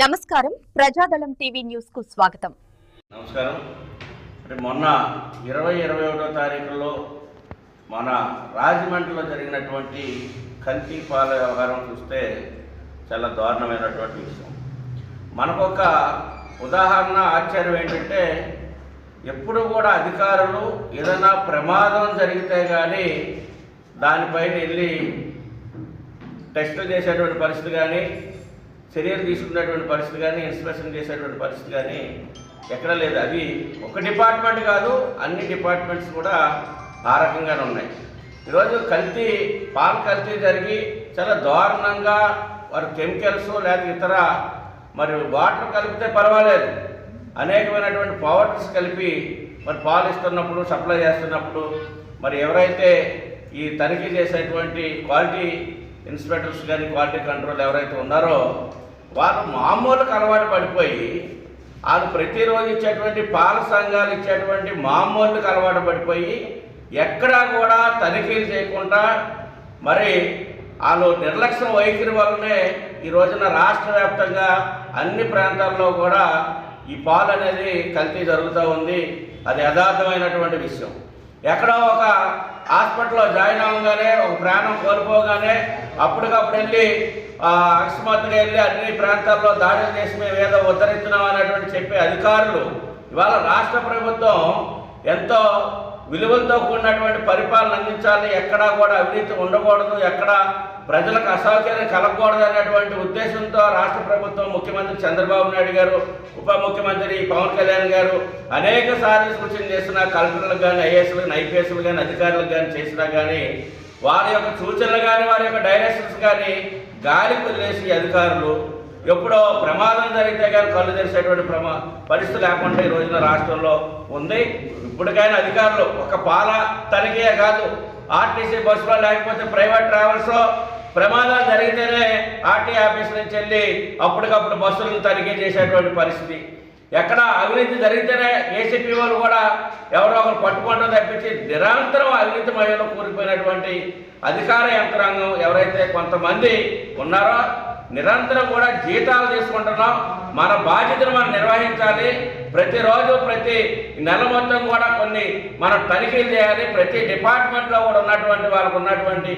నమస్కారం ప్రజాదళం TV news కు స్వాగతం. నమస్కారం. మొన్న 21వ తారీఖులో మన రాజమండ్రిలో జరిగినటువంటి కల్తీ పాల వ్యవహారం చూస్తే చాలా దారుణమైనటువంటి విషయం. మనకొక ఉదాహరణ ఆశ్చర్యం ఏంటంటే, ఎప్పుడు కూడా అధికారులు ఏదైనా ప్రమాదం జరిగితే కానీ దానిపైన వెళ్ళి టెస్టులు చేసేటువంటి పరిస్థితి కానీ, చర్యలు తీసుకునేటువంటి పరిస్థితి కానీ, ఇన్స్పెక్షన్ చేసేటువంటి పరిస్థితి కానీ ఎక్కడ లేదు. అది ఒక డిపార్ట్మెంట్ కాదు, అన్ని డిపార్ట్మెంట్స్ కూడా ఆ రకంగానే ఉన్నాయి. ఈరోజు పాల కల్తీ జరిగి చాలా దారుణంగా వారు కెమికల్స్ లేదా ఇతర వాటర్ కలిపితే పర్వాలేదు, అనేకమైనటువంటి పౌడర్స్ కలిపి పాలు ఇస్తున్నప్పుడు, సప్లై చేస్తున్నప్పుడు ఎవరైతే ఈ తనిఖీ చేసేటువంటి క్వాలిటీ ఇన్స్పెక్టర్స్ కానీ క్వాలిటీ కంట్రోల్ ఎవరైతే ఉన్నారో వాళ్ళు మామూలుకు అలవాటు పడిపోయి వాళ్ళు ప్రతిరోజు ఇచ్చేటువంటి పాల సంఘాలు ఇచ్చేటువంటి మామూలుకు అలవాటు పడిపోయి ఎక్కడా కూడా తనిఖీలు చేయకుండా వాళ్ళు నిర్లక్ష్యం వైఖరి వల్లనే ఈ రోజున రాష్ట్ర వ్యాప్తంగా అన్ని ప్రాంతాల్లో కూడా ఈ పాలు అనేది కల్తీ జరుగుతూ ఉంది. అది యథార్థమైనటువంటి విషయం. ఎక్కడో ఒక హాస్పిటల్లో జాయిన్ అవ్వగానే, ఒక ప్రాణం కోల్పోగానే అప్పటికప్పుడు వెళ్ళి అకస్మాత్తుగా వెళ్ళి అన్ని ప్రాంతాల్లో దాడులు చేసి మేము ఏదో ఉద్ధరిస్తున్నాం అనేటువంటి చెప్పే అధికారులు ఇవాళ రాష్ట్ర ప్రభుత్వం ఎంతో విలువలతో కూడినటువంటి పరిపాలన అందించాలి, ఎక్కడా కూడా అవినీతి ఉండకూడదు, ఎక్కడ ప్రజలకు అసౌకర్యం కలగకూడదు అనేటువంటి ఉద్దేశంతో రాష్ట్ర ప్రభుత్వం, ముఖ్యమంత్రి చంద్రబాబు నాయుడు గారు, ఉప ముఖ్యమంత్రి పవన్ కళ్యాణ్ గారు అనేక సార్లు సూచన చేసిన కలెక్టర్లకు కానీ, ఐఏఎస్లు ఐపీఎస్లు కానీ, అధికారులకు కానీ చేసినా కానీ వారి యొక్క సూచనలు కానీ, వారి యొక్క డైరెక్షన్స్ కానీ గాలి వదిలేసి అధికారులు ఎప్పుడో ప్రమాదం జరిగితే కానీ కళ్ళు తెరిచేటువంటి పరిస్థితి లేకుండా ఈ రోజున రాష్ట్రంలో ఉంది. ఇప్పటికైనా అధికారులు ఒక పాల తనిఖీ కాదు, ఆర్టీసీ బస్సులో లేకపోతే ప్రైవేట్ ట్రావెల్స్లో ప్రమాదాలు జరిగితేనే ఆర్టీ ఆఫీస్ నుంచి వెళ్ళి అప్పటికప్పుడు బస్సులను తనిఖీ చేసేటువంటి పరిస్థితి. ఎక్కడ అవినీతి జరిగితేనే ఏసీపీ వాళ్ళు కూడా ఎవరో ఒకరు పట్టుకోవడం తప్పించి నిరంతరం అవినీతి మహిళలో కూలిపోయినటువంటి అధికార యంత్రాంగం ఎవరైతే కొంతమంది ఉన్నారో నిరంతరం కూడా జీతాలు తీసుకుంటున్నాం. మన బాధ్యతను మనం నిర్వహించాలి. ప్రతిరోజు ప్రతి నెల మొత్తం కూడా కొన్ని మనం తనిఖీలు చేయాలి. ప్రతి డిపార్ట్మెంట్లో కూడా ఉన్నటువంటి వాళ్ళకు ఉన్నటువంటి